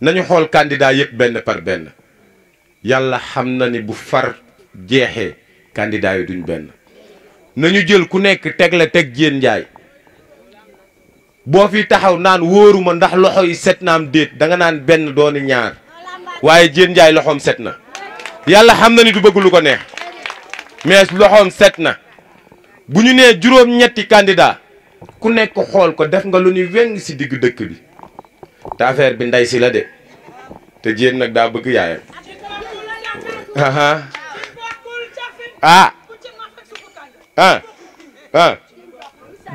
nañu xool candidat yëpp benn par benn yàlla xam na ni bu far jeexee candidat yi duñ benn nañu jël ku nekk teg la teg Diène Ndiaye boo fi taxaw naan wóoruma ndax loxo yi set naam déet da nga naan benn dooni ñaar waaye Diène Ndiaye loxoom set na yàlla xam na ni du bëgg lu ko neex mais loxoom set na bu ñu nee juróom-ñetti candidat ku nekk xool ko def nga lu ni weng si digg dëkk bi te affaire bi nday si la de te Diène nag daa bëgg yaayam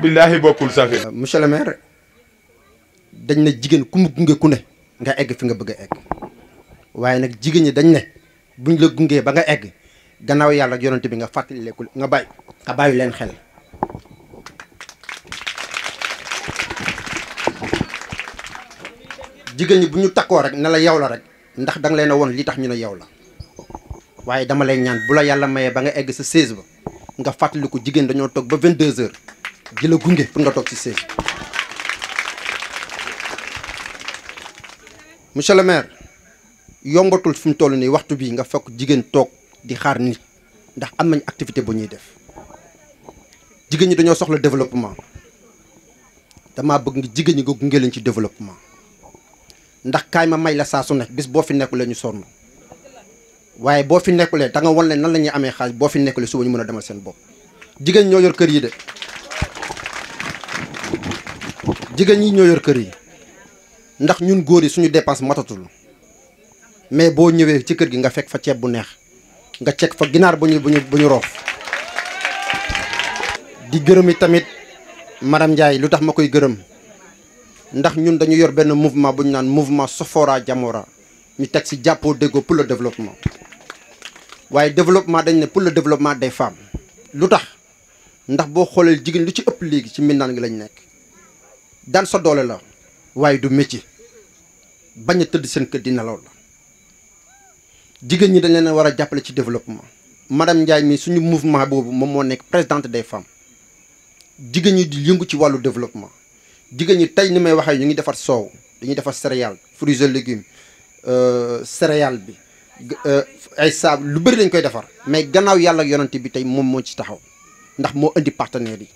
billaahi bokkul safi monsieur le maire dañ ne jigéen ku mu gunge ku ne nga egg fi nga bëgg a egg waaye nag jigéen ñi dañ ne buñ la gungee ba nga egg gannaaw yàlla ak yonent bi nga fàttali leku nga bàyyi leen xel jigéen ñi bu ñu takkoo rek ne la yow la rek ndax danga leen a woon li tax ñu ne yow la waaye dama lay ñaan bu la yàlla mayee ba nga egg sa 16 ba nga fàttaliku jigéen dañoo toog ba 22 heures di la gunge pour nga toog ci 16. monsieur le maire yombatul fi mu toll nii waxtu bii nga fekk jigéen toog di xaar nit ndax am nañ activité bu ñuy def jigéen ñi dañoo soxla développement damaa bëgg nga jigéen ñi nga gunge leen ci développement ndax kaay ma may la saa su nekk bis boo fi nekkulee ñu sonn waaye boo fi nekkulee da nga wan leen nan la ñuy amee xaalis boo fi nekkulee suba ñu mën a demal seen bopp jigéen ñoo yor kër yi de jigéen ñi ñoo yor kër yi ndax ñun góor yi suñu dépense matatul mais boo ñëwee ci kër gi nga fekk fa ceeb bu neex nga cek fa ginaar bu ñu roof di gërëm tamit madame Ndiaye lu tax ma koy gërëm ndax ñun dañu yor benn mouvement bu ñu naan mouvement Sofora Jamora ñu teg ci jàppoo déggoo pour le développement waaye développement dañ ne pour le développement des femmes lu tax ndax boo xoolee jigéen lu ci ëpp léegi ci mbindaan gi lañ nekk daan sa doole la waaye du métier bañ a tëdd seen kër di nelaw la jigéen ñi dañ leen war a jàppale ci développement madame Ndiaye mi suñu mouvement boobu moom moo nekk présidente des femmes jigéen ñi di yëngu ci wàllu développement jigéen ñi tey ni may waxee ñu ngi defar soow dañuy defar céréales fruits et légumes céréale bi ay saabu lu bëri lañ koy defar mais gannaaw yàlla ak yonante bi tey moom moo ci taxaw ndax moo indi partenaires yi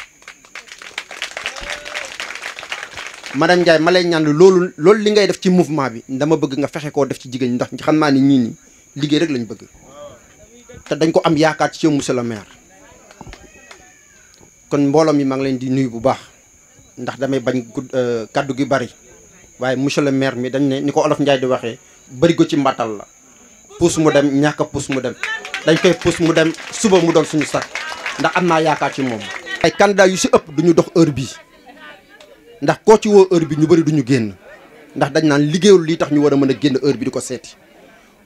madame Ndiaye ma lay ñaan loolu li ngay def ci mouvement bi dama bëgg nga fexe koo def ci jigéen ñi ndax xam naa ni ñii ñi liggéey rek lañ bëgg te dañ ko am yaakaar ci yow monsieur le maire kon mbooloo mi maa ngi leen di nuyu bu baax ndax damay bañ kaddu gi bari waaye monsieur le maire mi dañ ne ni ko olof Ndiaye di waxee bëri ko ci mbattal la puus mu dem ñàkk a puus mu dem dañ koy puus mu dem suba mu doon suñu sac ndax am naa yaakaar ci moom. ay candidat yu si ëpp duñu dox heure bii ndax koo ci woo heure bi ñu bëri duñu génn ndax dañ naan liggéeyul lii tax ñu war a mën a génn heure bi di ko seeti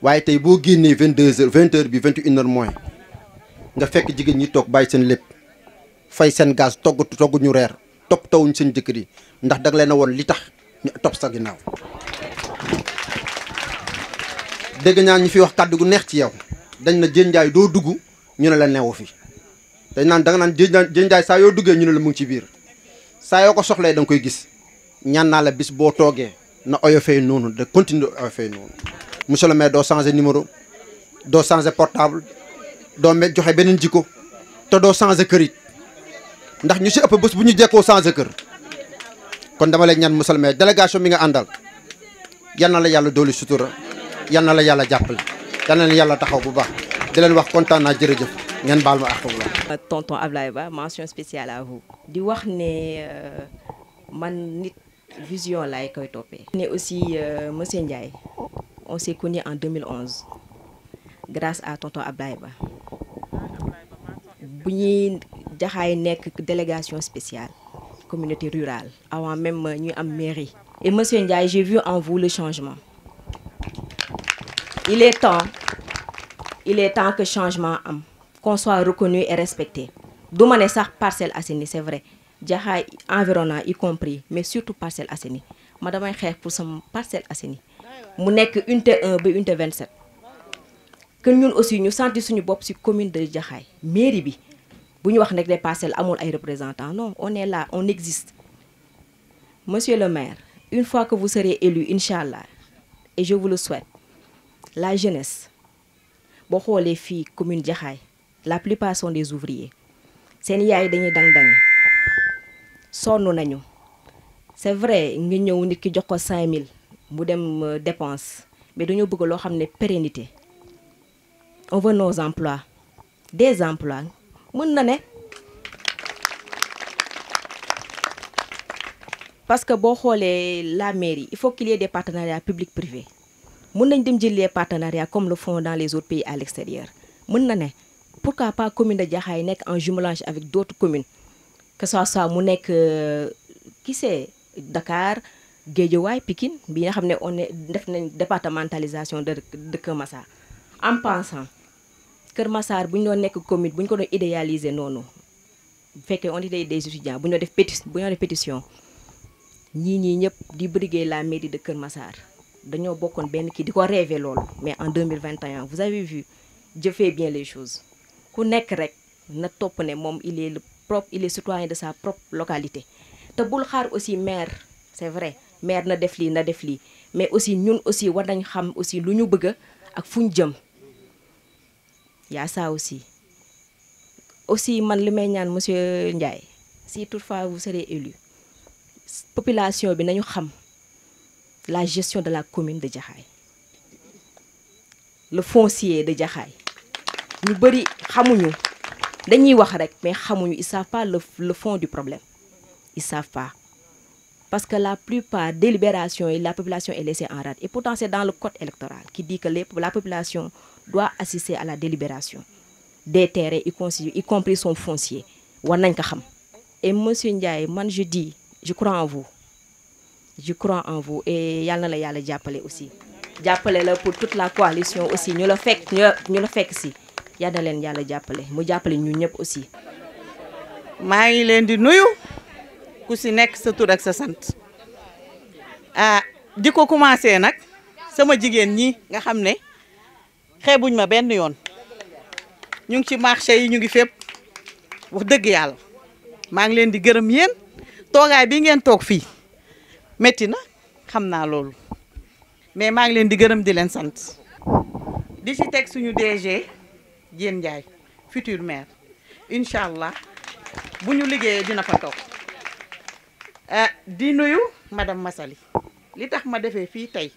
waaye tey boo génnee 22 heures 20 heures bi 21 heures moins nga fekk jigéen ñi toog bàyyi seen lépp fay seen gaz togg ñu reer topp tawuñ seen jëkkër yi ndax dag leen a woon li tax ñu topp sa ginnaaw dégg ñaan ñu fi wax kàddu gu neex ci yow dañ na Diène Ndiaye doo dugg ñu ne la newu fi dañ naan da nga naan Diène Ndiaye saa yoo duggee ñu ne la mu ngi ci biir saa yoo ko soxlee da nga koy gis ñaan naa la bis boo toogee na oyofee noonu de continuer oyofee noonu monsieur le maire doo changer numéro doo changer portable doo joxe beneen jikko te doo changer kër it ndax ñu si ëpp bés bu ñu jekkoo changer kër kon dama lay ñaan monsieur le maire délégation bi nga àndal yal na la yàlla dooli sutura yal na la yàlla jàppale yal na la yàlla taxaw bu baax di leen wax kontaan naa jërëjëf ngeen baal ma ak tonton Ablaye Ba mention spéciale à vous. di wax ne man nit vision laay koy toppee. ne aussi monsieur Ndiaye on s'est connu en 2011 grâce à tonton Ablaye Ba bu ñuy jaxaay nekk délégation spéciale communauté rurale avant même ñuy am mairie. et monsieur Ndiaye j'ai vu en vous le changement. il est temps que changement am. qu'on soit reconnu et respecté du ma ne sax Parcelles Assainies c'est vrai jaxaay environnant y compris mais surtout Parcelles Assainies ma damay xeex pour sama Parcelles Assainies mu nekk unité 1 ba unité 27 que ñun aussi ñu sentir suñu bopp ci commune de Jaxaay mairie bi bu ñu wax nekk des parcelles amul ay représentants non on est là on existe monsieur le maire une fois que vous serez élu incha allah et je vous le souhaite. La jeunesse boo xoolee fii commune Jaxaay la plupart sont des ouvriers seen yaay dañuy dang-dang sonn nañu c'est vrai nga ñëw nit ki jox ko 5000 mu dem dépense mais dañoo bëgg loo xam ne pérennité on veut nos emplois des emplois mën na ne parce que boo xoolee la mairie il faut qu'il y ait des partenariats public-privé mën nañ dem jël les partenariats comme le font dans les autres pays à l'extérieur mën na ne pourquoi pas commune de Jaxaay nekk en jumelage avec d'autres communes que ça soit mu nekk qui sait Dakar Guédiawaye Pikine bi nga xam ne on est def nañ départementalisation de Kër Massar en pensant Kër Massar bu ñu doon nekk commune bu ñu ko doon idéaliser noonu bu fekkee on était des étudiants bu ñu doon def pétition ñii ñëpp di briguer la mairie de Kër Massar dañoo bokkoon benn kii di ko rêver loolu mais en 2021 vous avez vu Dieu fait bien les choses ku nekk rek na topp ne moom il est citoyen de sa propre localité te bul xaar aussi maire c'est vrai maire na def lii mais aussi ñun aussi war nañ xam aussi lu ñu bëgg ak fu ñu jëm y'a ça aussi man li may ñaan monsieur Ndiaye si toutefois vous serez élu population bi nañu xam la gestion de la commune de Jaxaay le foncier de Jaxaay ñu bëri xamuñu dañuy wax rek mais xamuñu ils savent pas le fond du problème ils savent pas parce que la plupart délibérations et la population est laissée en rade et pourtant c'est dans le code électoral qui dit que la population doit assister à la délibération des terrains y compris son foncier war nañ ko xam et monsieur Ndiaye man je crois en vous et yàlla na la yàlla jàppale aussi jàppale la pour toute la coalition aussi ñu la fekk si yal na leen yàlla jàppale mu jàppale ñu ñëpp aussi. maa ngi leen di nuyu ku si nekk sa tur ak sa sant di ko commencé nag sama jigéen ñi nga xam ne xeebuñ ma benn yoon ñu ngi ci marché yi ñu ngi fépp wax dëgg yàlla maa ngi leen di gërëm yéen toogaay bi ngeen toog fii métti na xam naa loolu mais maa ngi leen di gërëm di leen sant di ci teg suñu DG Diène Ndiaye futur maire incha allah bu ñu liggéeyee dina fa toog di nuyu madame Massaly li tax ma defee fii tey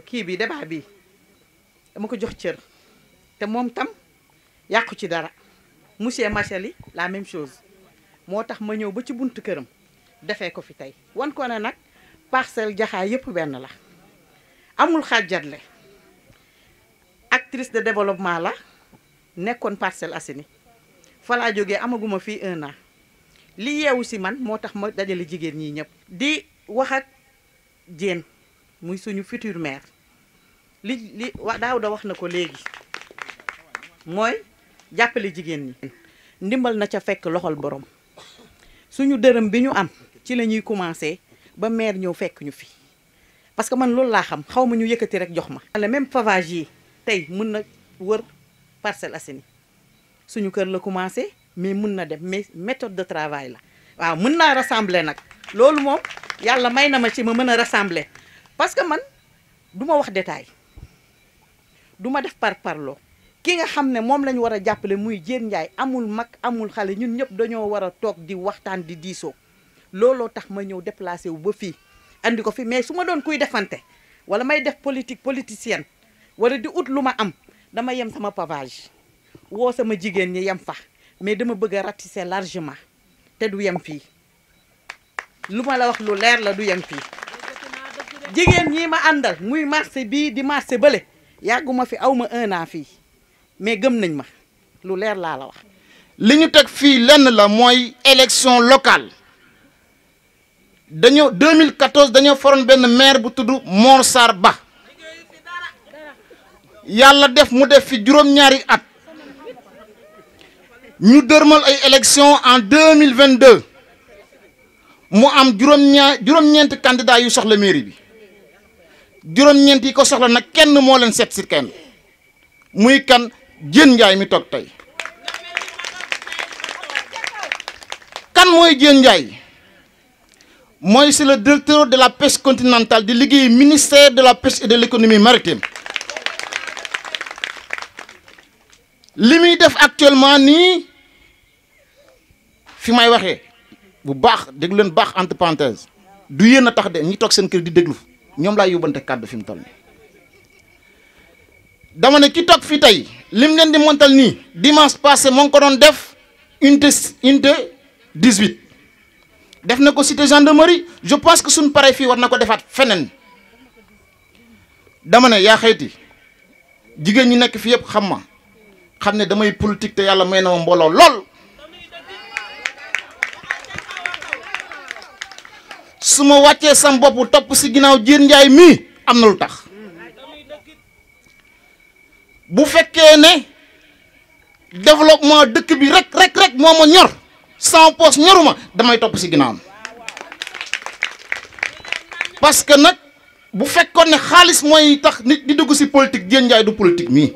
kii bi débat bi dama ko jox cër te moom tam yàqu ci dara monsieur Massaly la même chose moo tax ma ñëw ba ci buntu këram defee ko fi tey wan ko ne nag Parcelles Jaxaay yëpp benn la amul xàjjatle actrice de développement la nekkoon Parcelles Assainies fa laa jógee amaguma fii 1 an li yeewu si man moo tax ma dajale jigéen ñi ñëpp di wax ak Diène muy suñu futur maire li Daouda wax na ko léegi mooy jàppale jigéen ñi ndimbal na ca fekk loxol borom suñu dërëm bi ñu am ci la ñuy commencé ba maire ñëw fekk ñu fi parce que man loolu laa xam xaw ma ñu yëkkati rek jox ma. le même pavage yi tey mën na wër Parcelles Assainies suñu kër la commencé mais mën na dem mais méthode de travail la waaw mën naa rassembler nag loolu moom yàlla may na ma ci ma mën a rassembler parce que man du ma wax détail du ma def parloo ki nga xam ne moom la ñu war a jàppale muy Diène Ndiaye amul mag amul xale ñun ñëpp dañoo war a toog di waxtaan di diisoo looloo tax ma ñëw déplacé wu ba fii andi ko fi mais su ma doon kuy defante wala may def politicienne wala di ut lu ma am dama yem sama pavage woo sama jigéen ñi yem fa mais dama bëgg a ratisser largement te du yem fii lu ma la wax lu leer la du yem fii jigéen ñi ma àndal muy marché bii di marché bële yàgguma fi awma 1 an fii mais gëm nañ ma lu leer laa la wax. li ñu teg fii lenn la mooy élection locale dañoo 2014 dañoo foroon benn maire bu tudd Mor Sarr Ba yàlla def mu def fi juróom-ñaari at ñu dërmal ay élection en 2022 mu am juróom-ñeenti candidat yu soxla mairie bi juróom-ñeent yi ko soxla nag kenn moo leen seet si kenn muy kan Diène Ndiaye mi toog tey kan mooy Diène Ndiaye mooy c'est le directeur de la pêche continentale di liggéey ministère de la pêche et de l'économie maritime. li muy def actuellement nii fi may waxee bu baax déglu leen baax entre parenthèses du yéen a tax de ñi toog seen kër di déglu ñoom laay yóbbante kàddu fi mu toll nii dama ne ki toog fii tey lim leen di montal nii dimanche passé moo ngi ko doon def unité 18 def na ko cité gendarmerie je pense que suñ paree fii war na ko defaat feneen dama ne yaa xayti jigéen ñi nekk fi yëpp xam ma xam ne damay politique te yàlla may na ma mbooloo lool su ma wàccee sam bopp topp si ginnaaw Diène Ndiaye mii am na lu tax bu fekkee ne développement dëkk bi rek moo ma ñor sans poste ñoruma damay topp si ginnaawam parce que nag bu fekkoon ne xaalis mooy tax nit di dugg si politique Diène Ndiaye du politique mii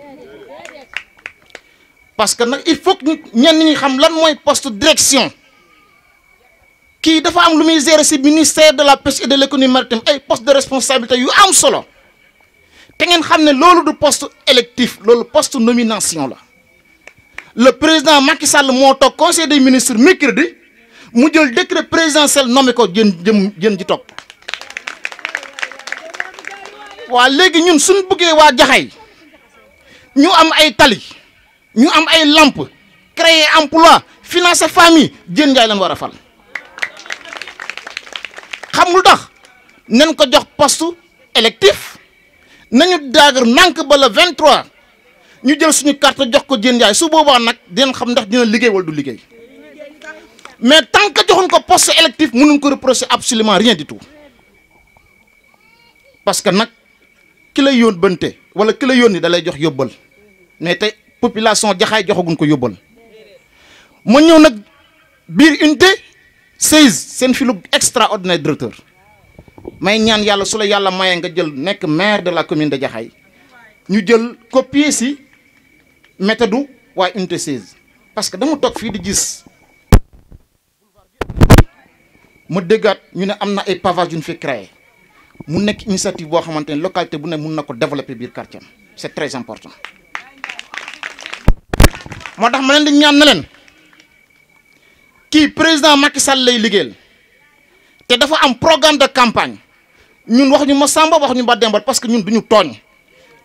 parce que nag il faut que ñenn ñi xam lan mooy poste direction kii dafa am lu muy gérer ci ministère de la pêche et de l'économie maritime ay poste de responsabilité yu am solo te ngeen xam ne loolu du poste électif loolu poste nomination la le président Macky Sall moo toog conseil des ministres mercredi mu jël décret présidentiel nommé ko jën ji toog waa léegi ñun suñ bëggee waa Jaxaay ñu am ay tali ñu am ay lampe créer emploi financer famille Diène Ndiaye lañ war a fal xam lu tax nañ ko jox poste électif nañu daagar nànk ba le 23 ñu jël suñu carte jox ko Diène Ndiaye su boobaa nag dinañ xam ndax dina liggéey wala du liggéey mais tant que joxuñ ko poste électif mënuñ ko reprocher absolument rien du tout parce que nag ki lay yóbbante wala ki lay yónni da lay jox yóbbal mais tey population Jaxaay joxaguñ ko yóbbal ma ñëw nag biir unité 16 seen fi lu extraordinaire directeur may ñaan yàlla su la yàlla mayee nga jël nekk maire de la commune de Jaxaay ñu jël copier si méthode waaye unité 16 parce que dama toog fii di gis ma déggaat ñu ne am na ay pavage yu ñu fi créé mu nekk initiative boo xamante ne localité bu ne mun na ko développer biir quartier c'est très important moo tax ma leen di ñaan na leen kii président Macky Sall lay liggéeyal te dafa am programme de campagne ñun wax ñu ma Samba wax ñu ba Demba parce que ñun duñu tooñ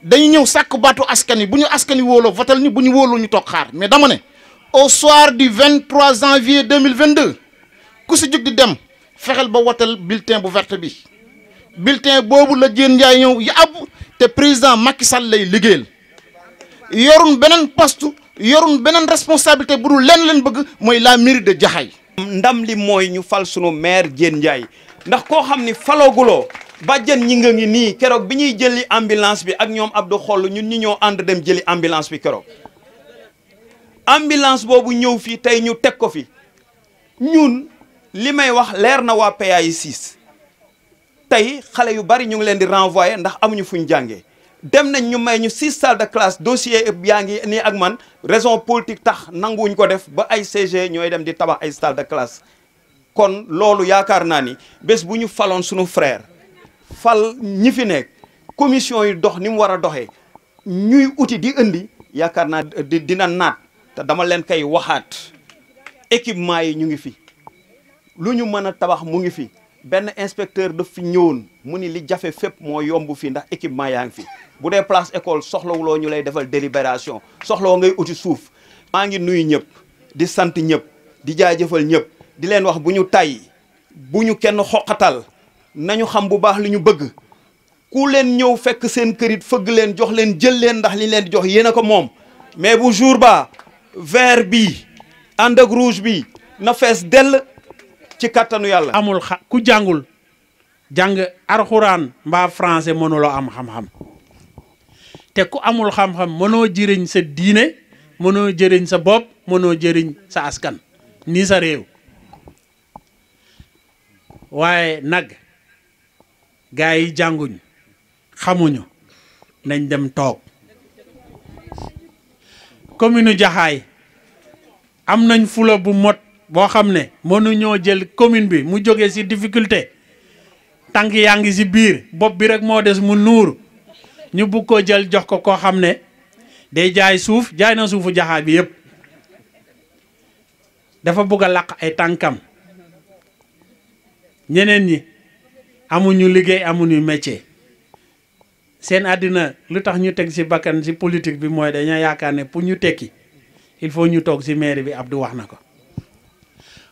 dañu ñëw sàkk baatu askan wi bu ñu askan wi wóoloo votal ni bu ñu wóoloo ñu toog xaar mais dama ne au soir du 23 janvier 2022 ku si jóg di dem fexeel ba wotal bulletin bu verte bi bulletin boobu la Diène Ndiaye ñëw yi ab te président Macky Sall lay liggéeyal yorun beneen poste yorun beneen responsabilité bu dul leen bëgg mooy la mairie de Jaxaay ndam li mooy ñu fal sunu maire Diène Ndiaye ndax koo xam ni falooguloo bàjjen ñi nga ngi nii keroog bi ñuy jëli ambulance bi ak ñoom Abdou Xoll ñun ñi ñoo ànd dem jëli ambulance bi keroog ambulance boobu ñëw fii tey ñu teg ko fi ñun li may wax leer na waa PAI 6 tey xale yu bari ñu ngi leen di renvoyer ndax amuñu fuñ jàngee dem nañ ñu may ñu 6 salles de classe dossier yaa ngi nii ak man raison politique tax nanguwuñ ko def ba ay CG ñooy dem di tabax ay salles de classe kon loolu yaakaar naa ni bés bu ñu faloon suñu frère fal ñi fi nekk commission yi dox ni mu war a doxee ñuy uti di indi yaakaar naa dina naat te dama leen koy waxaat équipement yi ñu ngi fi lu ñu mën a tabax mu ngi fi benn inspecteur daf fi ñëwoon mu ni li jafe fépp moo yomb fi ndax équipement yaa ngi fi bu dee place école soxlawuloo ñu lay defal délibération soxlawoo ngay uti suuf maa ngi nuyu ñëpp di sant ñëpp di jaajëfal ñëpp di leen wax bu ñu tàyyi bu ñu kenn xoqatal nañu xam bu baax li ñu bëgg ku leen ñëw fekk seen kërit fëgg leen jox leen jël leen ndax li leen di jox yéen a ko moom mais bu jour ba vert bi ànd ak rouge bi na fees dell ci kattanu yàlla amul ku jàngul jàng arxuraan mbaa français mënuloo am xam-xam te ku amul xam-xam mënoo jëriñ sa diine mënoo jëriñ sa bopp mënoo jëriñ sa askan ni sa réew waaye nag gaa yi jànguñ xamuñu nañ dem toog commune Jaxaay am nañ fula bu mot boo xam ne mënuñoo jël commune bi mu jógee ci difficulté tànk yaa ngi ci biir bopp bi rek moo des mu nuur ñu bugg koo jël jox ko koo xam ne day jaay suuf jaay na suufu Jaxaay bi yëpp dafa bugg a làq ay tànkam ñeneen ñi amuñu liggéey amuñu métier seen àddina lu tax ñu teg ci bakkan ci politique bi mooy dañoo yaakaar ne pour ñu tekki il faut ñu toog ci mairie bi Abdou wax na ko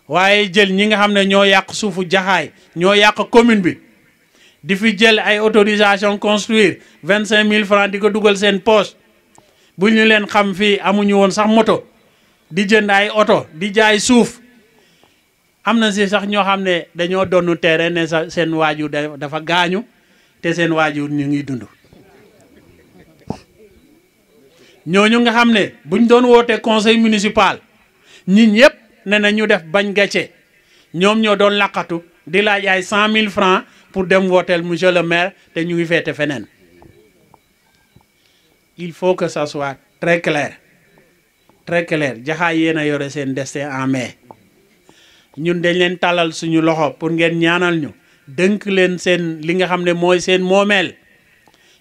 waaye jël ñi nga xam ne ñoo yàq suufu Jaxaay ñoo yàq commune bi di fi jël ay autorisation construire 25 000 francs di ko dugal seen poche bu ñu leen xam fii amuñu woon sax moto di jënd ay oto di jaay suuf am na si sax ñoo xam ne dañoo donnu terrain ne sax seen waajur dafa gaañu te seen waajur ñu ngi dund ñooñu nga xam ne buñ doon woote conseil municipal nit ñëpp ne na ñu def bañ gàcce ñoom ñoo doon laqatu di laaj ay 100 000 francs pour dem wooteel monsieur le maire te ñu ngi feete feneen il faut que ça soit très clair Jaxaay yéen a yore seen destin en main ñun dañ leen tàllal suñu loxo pour ngeen ñaanal ñu dënk leen seen li nga xam ne mooy seen moomeel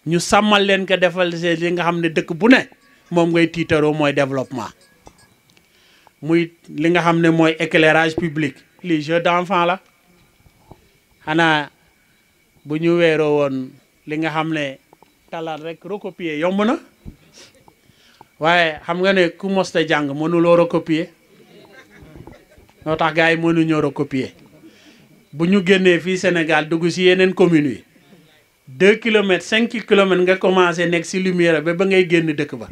ñu sàmmal leen ko defal seen li nga xam ne dëkk bu ne moom ngay tiitaroo mooy développement muy li nga xam ne mooy éclairage public li jeu d'enfant la xanaa bu ñu weeroo woon li nga xam ne talaat rek recopier yomb na waaye xam nga ne ku mosta jàng mënuloo recopier noo tax gars yi mënuñoo recopier bu ñu génnee fii Sénégal dugg ci yeneen communes yi 2 kilomètres 5 kilomètres nga commencé nekk ci lumière ba ngay génn dëkk ba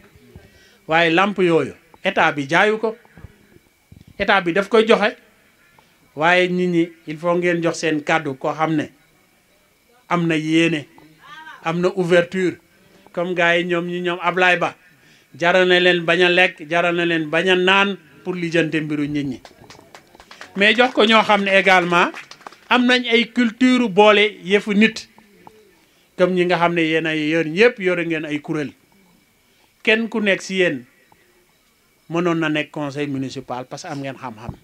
waaye lamp yooyu état bi jaayu ko état bi daf koy joxe waaye nit ñi il faut ngeen jox seen kàddu koo xam ne am na yéene am na ouverture comme gars yi ñoom Ablaye Ba jaral na leen bañ a lekk jaral na leen bañ a naan pour lijjante mbiru nit ñi mais jox ko ñoo xam ne également am nañ ay culture boole yëfu nit comme ñi nga xam ne yéen ay yéen yëpp yore ngeen ay kuréel kenn ku nekk ci yéen mënoon na nekk conseil municipal parce que am ngeen xam-xam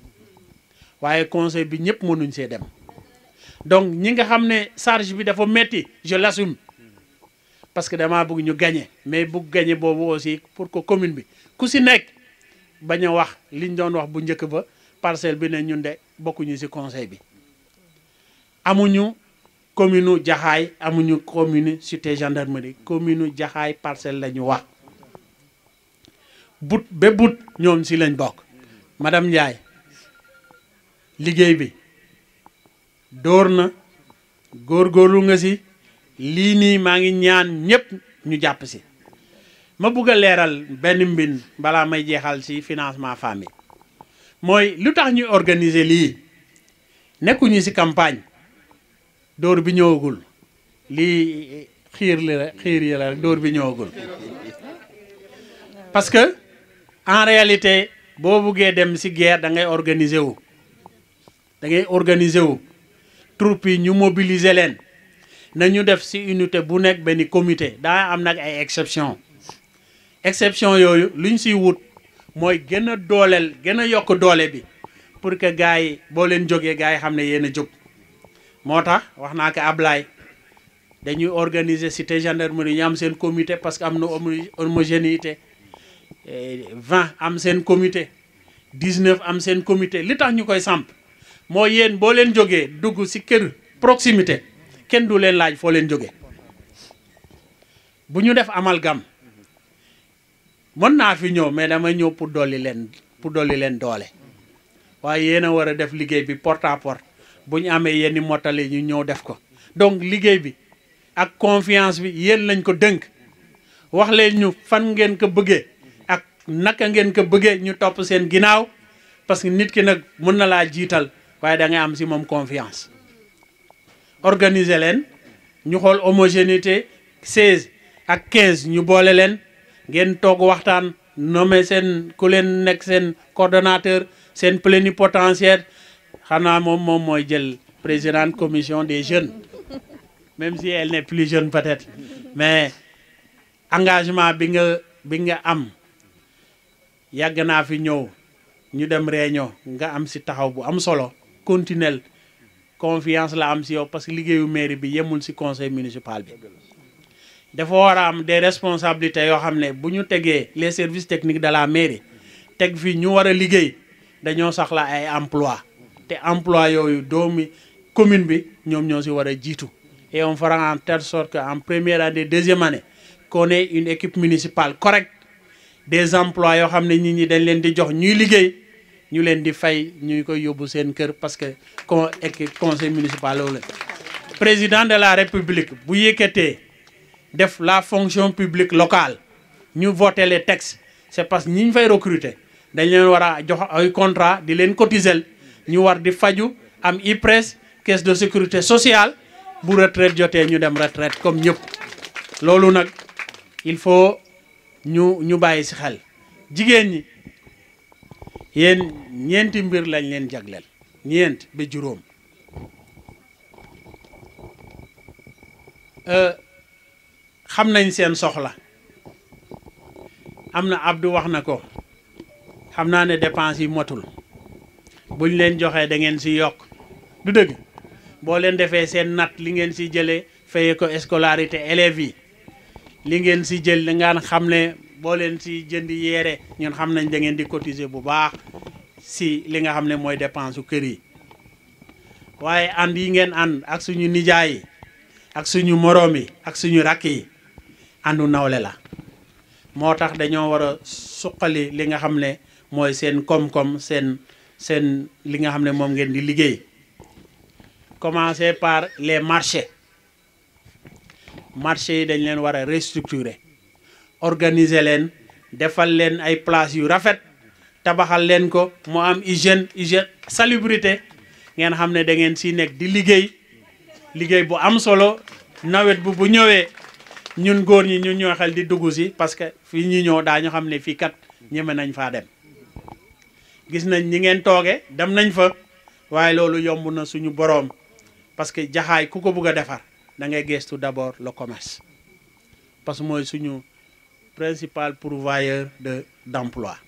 waaye conseil bi ñëpp mënuñ see dem donc ñi nga xam ne charge bi dafa metti je l'assume parce que damaa bëgg ñu gagner mais bëgg gagner boobu aussi pour que commune bi ku ci nekk bañ a wax liñ doon wax bu njëkk ba parcelle bi ne ñun de bokkuñu ci conseil bi amuñu commune Jaxaay amuñu commune cité gendarmerie commune Jaxaay parcelle la ñu wax but ba but ñoom ci lañ bokk madame Ndiaye liggéey bi door na góorgóorlu nga ci lii nii maa ngi ñaan ñëpp ñu jàpp ci ma bugg a leeral benn mbin balaa may jeexal ci financement famille mooy lu tax ñuy organiser lii nekkuñu ci campagne dóor bi ñëwagul lii xiir yi la dóor bi ñëwagul parce que en réalité boo buggee dem ci guerre da ngay organiser wu troupe yi ñu mobiliser leen nañu def ci unité bu nekk benn comité daa am nag ay exception yooyu luñ ciy wut mooy gën a dooleel gën a yokk doole bi pour que gars yi boo leen jógee gars yi xam ne yéen a jóg moo tax wax naa ko Ablaye dañuy organiser cité gendarmerie ñu am seen comité parce que am na homogénéité 20 am seen comité 19 am seen comité li tax ñu koy samp moo yéen boo leen jógee dugg ci kër proximité kenn du leen laaj foo leen jógee bu ñu def amalgame mën naa fi ñëw mais damay ñëw pour dolli leen doole waaye yéen a war a def liggéey bi porte à porte bu ñu amee yenn mottali ñu ñëw def ko donc liggéey bi ak confiance bi yéen lañ ko dënk wax leen ñu fan ngeen ko bëggee ak naka ngeen ko bëggee ñu topp seen ginnaaw parce que nit ki nag mën na laa jiital waaye da ngay am ci moom confiance organiser leen ñu xool homogénéité 16 ak 15 ñu boole leen ngeen toog waxtaan nommé seen ku leen nekk seen coordonnateur seen plénipotentiaire xanaa moom mooy jël présidente commission des jeunes même si elle n'est plus jeune peut-être mais engagement bi nga am yàgg naa fi ñëw ñu dem réunion nga am si taxaw bu am solo continuel confiance la am si yow parce que liggéeyu mairie bi yemul si conseil municipal bi dafa war a am des responsabilités yoo xam ne bu ñu tegee les services techniques de la mairie teg fii ñu war a liggéey dañoo soxla ay emploi te emploi yooyu doomi commune bi ñoom ñoo si war a jiitu et on fera en telle sorte que en première année deuxième année qu'on ait une équipe municipale correcte des emplois yoo xam ne nit ñi dañ leen di jox ñuy liggéey ñu leen di fay ñuy koy yóbbu seen kër parce que conseil municipal loolu président de la république bu yëkkatee def la fonction publique locale ñu voter les textes c'est parce que ñi ñu fay recruter dañ leen war a jox ay contrat di leen cotiser ñu war di faju am IPRES caisse de sécurité sociale bu retraite jotee ñu dem retraite comme ñëpp loolu nag il faut ñu bàyyi ci xel jigéen ñi yéen ñeenti mbir lañ leen jagleel ñeent ba juróom xam nañ seen soxla am na Abdou wax na ko xam naa ne dépense yi motul buñ leen joxee da ngeen ci yokk du dëgg boo leen defee seen nat li ngeen ci jëlee fayee ko scolarité élèves yi li ngeen ci jël da ngaan xam ne boo leen ci jënd yére ñun xam nañ da ngeen di cotiser bu baax ci li nga xam ne mooy dépense su kër yi waaye ànd yi ngeen ànd ak suñu nijaay yi ak suñu moroom yi ak suñu rakk yi àndu nawle la moo tax dañoo war a suqali li nga xam ne mooy seen koom-koom seen li nga xam ne moom ngeen di liggéey commencer par les marchés yi dañ leen war a restructurer organiser leen defal leen ay places yu rafet tabaxal leen ko mu am hygiène salubrité ngeen xam ne da ngeen si nekk di liggéey bu am solo nawet bu ñëwee ñun góor ñi ñun ñoo xel di dugg si parce que fii ñu ñëw daañu xam ne fii kat ñeme nañ faa dem gis nañ ñi ngeen tooge dem nañ fa waaye loolu yomb na suñu boroom parce que Jaxaay ku ko bugg a defar da ngay gestu d'abord le commerce parce que mooy suñu principal pourvoyeur d'emploi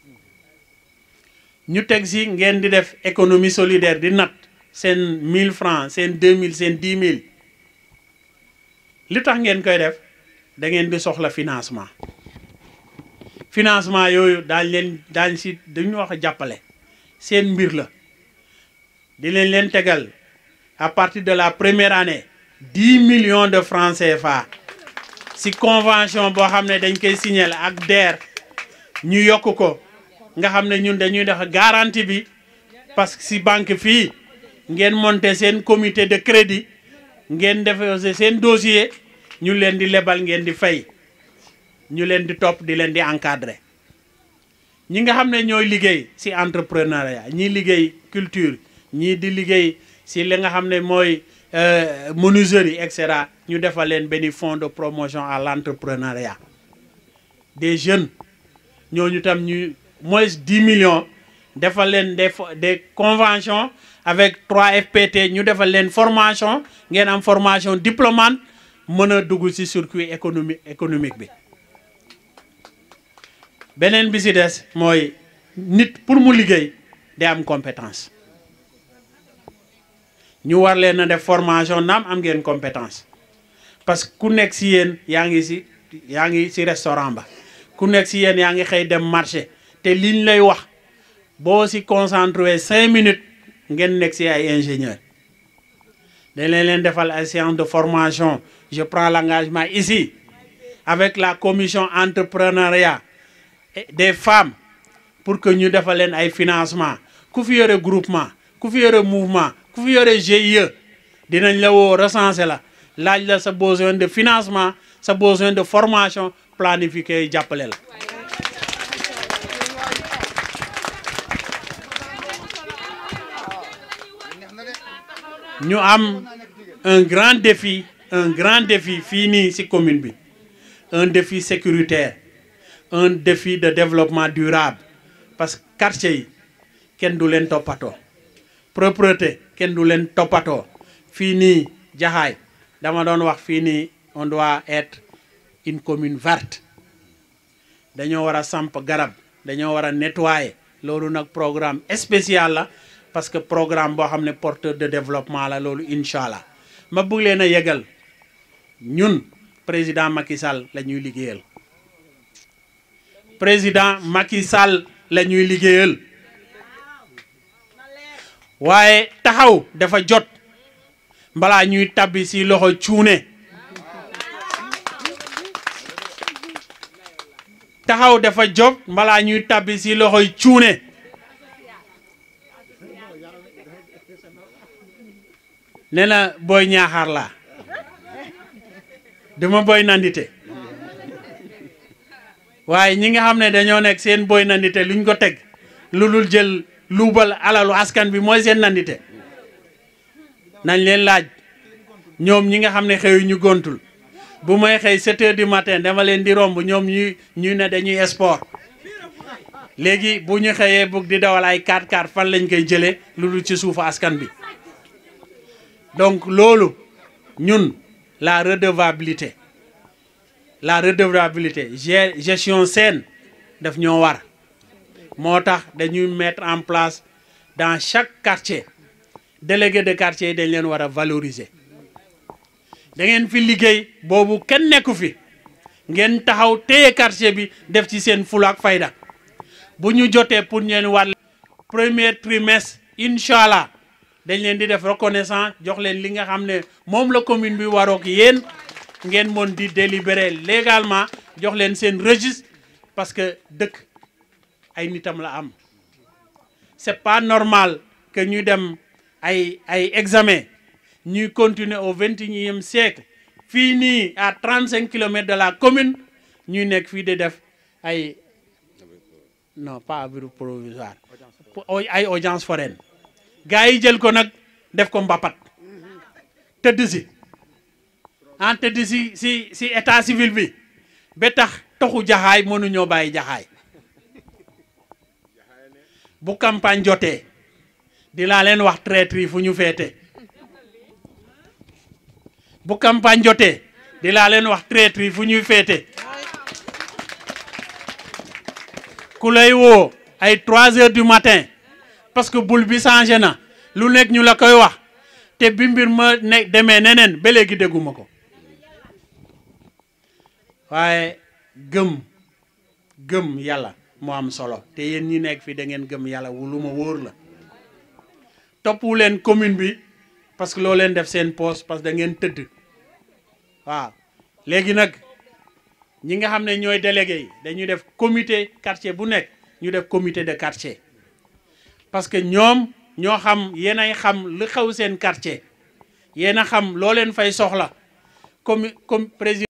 ñu teg si ngeen di def économie solidaire di nat seen 1000 francs seen 2000 seen 10 000 li tax ngeen koy def da ngeen di soxla financement yooyu daañ si dañu wax a jàppale seen mbir la di leen tegal à partir de la première année 10 millions de francs CFA si convention boo xam ne dañ koy signer ak DER ñu yokk ko nga xam ne ñun dañuy def garantie bi parce que si banque fii ngeen monter seen comité de crédit ngeen defee seen dossier ñu leen di lebal ngeen di fay ñu leen di topp di leen di encadrer ñi nga xam ne ñooy liggéey si entrepreneuriat ñii liggéey culture ñii di liggéey si li nga xam ne mooy menuiserie et cetera ñu defal leen benn fonds de promotion à l'entrepreneuriat des jeunes ñooñu tam ñu moins 10 millions defal leen des conventions avec 3FPT ñu defal leen formation ngeen am formation diplômante mën a dugg ci circuit économique bi beneen bi ci des mooy nit pour mu liggéey day am compétence ñu war leen a def formation naam am ngeen compétence parce que ku nekk ci yéen yaa ngi ci restaurant ba ku nekk ci yéen yaa ngi xëy dem marché te liñ lay wax boo ci concentré 5 minutes ngeen nekk ci ay ingénieur dañ leen defal ay séance de formation je prends l'engagement ici avec la commission entrepreneuriat des femmes pour que ñu defal leen ay financement ku fi yore groupement ku fi yore mouvement ku fi yore GIE dinañ la woo recenser la laaj la sa besoin de financement sa besoin de formation planifié jàppale la ñu am un grand défi fii nii ci commune bi un défi sécuritaire un défi de développement durable parce que quartier yi kenn du leen toppatoo propreté kenn du leen toppatoo fii nii Jaxaay dama doon wax fii nii on doit être une commune verte dañoo war a samp garab dañoo war a nettoyer loolu nag programme spécial la parce que programme boo xam ne porteur de développement la loolu incha allah ma bëgg leen a yegal ñun président Macky Sall la ñuy liggéeyal président Macky Sall la ñuy liggéeyal waaye taxaw dafa jot balaa ñuy tabbi ci loxo cuune taxaw dafa jot balaa ñuy tabbi ci loxoy cuune nee na booy ñaaxaar laa dama boy nandite waaye ñi nga xam ne dañoo nekk seen boy nandite luñ ko teg lu dul jël luubal alalu askan bi mooy seen nandite nañ leen laaj ñoom ñi nga xam ne xëyu ñu gontul bu may xëy 7 heures du matin dama leen di romb ñoom ñuy ne dañuy sport léegi bu ñu xëyee bugg di dawal ay 4x4 fan lañ koy jëlee lu dul ci suufu askan bi donc loolu ñun la redevabilité gestion saine daf ñoo war moo tax dañuy mettre en place dans chaque quartier délégué de quartier yi dañ leen war a valoriser da ngeen fi liggéey boobu kenn nekku fi ngeen taxaw téye quartier bi def ci seen fula ak fayda bu ñu jotee pour ñeen wàll premier trimestre incha allah dañ leen di def reconnaissance jox leen li nga xam ne moom la commune bi warook yéen ngeen mën di délibérer légalement jox leen seen registre parce que dëkk ay nitam la am c'est pas normal que ñu dem ay examen ñuy continuer au 21e siècle fii nii à 35 kilomètres de la commune ñuy nekk fii di def ay non pas abri provisoire ay audience foraine gars yi jël ko nag def ko mbapat tëdd si état civil bi ba tax toxu jaxaay mënuñoo bàyyi jaxaay bu campagne jotee di laa leen wax traître yi fu ñu féete bu campagne jotee di laa leen wax traître yi fu ñuy féete ku lay woo ay 3 heures du matin parce que bul bi changé na lu nekk ñu la koy wax te bi mbir ma ne demee neneen ba léegi dégguma ko waaye gëm yàlla moo am solo te yéen ñi nekk fi da ngeen gëm yàlla wu lu ma wóor la toppu leen commune bi parce que loo leen def seen poste parce que da ngeen tëdd waaw léegi nag ñi nga xam ne ñooy délégué yi dañuy def comité quartier bu nekk ñu def comité de quartier parce que ñoom ñoo xam yéen ay xam lu xew seen quartier yéen a xam loo leen fay soxla comme président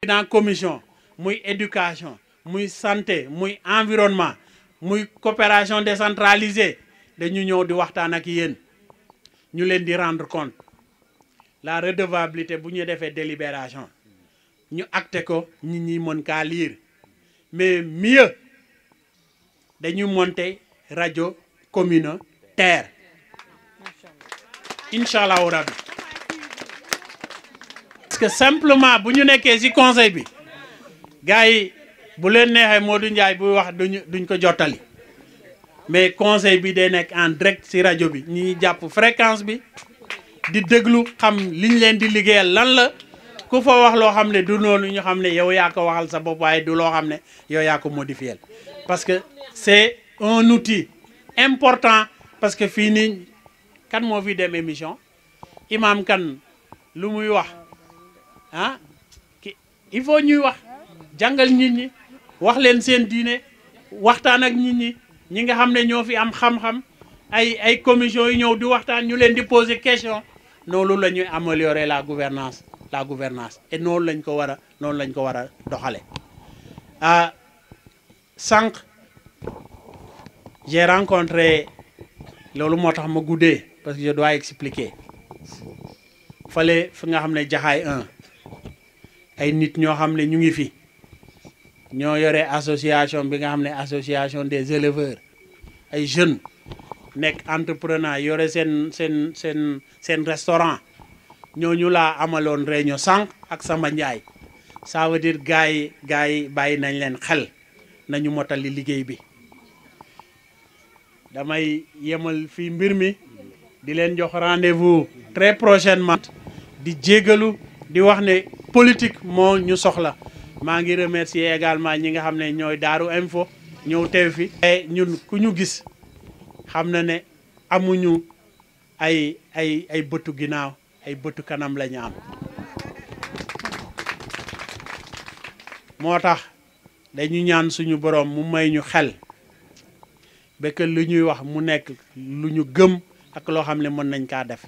dans commission muy éducation muy santé muy environnement muy coopération décentralisée dañu ñëw di waxtaan ak yéen ñu leen di rendre compte la redevabilité bu ñu defee délibération ñu acté ko nit ñi mën kaa lire mais mieux dañu monter radio communautaire incha allahu rabbi parce que simplement bu ñu nekkee ci conseil bi gars yi bu leen neexee Modou Ndiaye buy wax duñ ko jottali mais conseil bi day nekk en direct ci rajo bi ñi jàpp fréquence bi di déglu xam liñ leen di liggéeyal lan la ku fa wax loo xam ne du noonu ñu xam ne yow yaa ko waxal sa bopp waaye du loo xam ne yow yaa ko modifier parce que c'est un outil important parce que fii nii kan moo fi dem émission imam kan lu muy wax ah il faut ñuy wax jàngal nit ñi wax leen seen diine waxtaan ak nit ñi ñi nga xam ne ñoo fi am xam-xam ay commission yi ñëw di waxtaan ñu leen di poser question noonu la ñuy améliorer la gouvernance et noonu lañ ko war a doxale sànq j'ai rencontré loolu moo tax ma guddee parce que je dois expliquer fale fi nga xam ne jaxaay 1 ay nit ñoo xam ne ñu ngi fi ñoo yore association bi nga xam ne association des éleveurs ay jeunes nekk entrepreneur yore seen restaurant ñooñu laa amaloon réunion sànq ak Samba Ndiaye ça veut dire gars yi bàyyi nañ leen xel nañu motali liggéey bi damay yemal fii mbir mi di leen jox rendez-vous très prochainement di jégalu di wax ne politique moo ñu soxla maa ngi remercier également ñi nga xam ne ñooy Daaru Info ñëw teew fi ñun ku ñu gis xam na ne amuñu ay bëtu ginnaaw ay bëtu kanam la ñu am moo tax dañu ñaan suñu borom mu may ñu xel ba que lu ñuy wax mu nekk lu ñu gëm ak loo xam ne mën nañ kaa def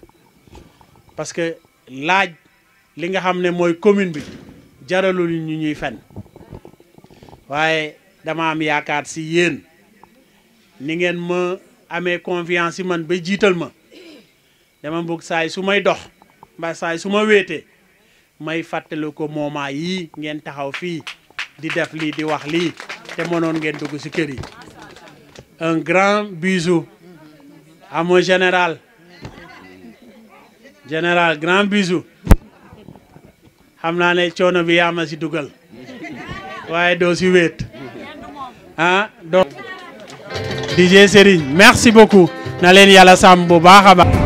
parce que laaj li nga xam ne mooy commune bi jaralul ñu ñuy fen waaye dama am yaakaar si yéen ni ngeen ma amee confiance si man ba jiital ma dama bëgg saay su may dox mbaa saay su ma wéetee may fàttali ko moment yii ngeen taxaw fii di def lii di wax lii te mënoon ngeen dugg si kër yi un grand bisou à mon général grand bisou xam naa ne coono bi yaa ma si dugal waaye doo si wéet ah donc DJ Serigne merci beaucoup na leen yàlla sàmm bu baax a baax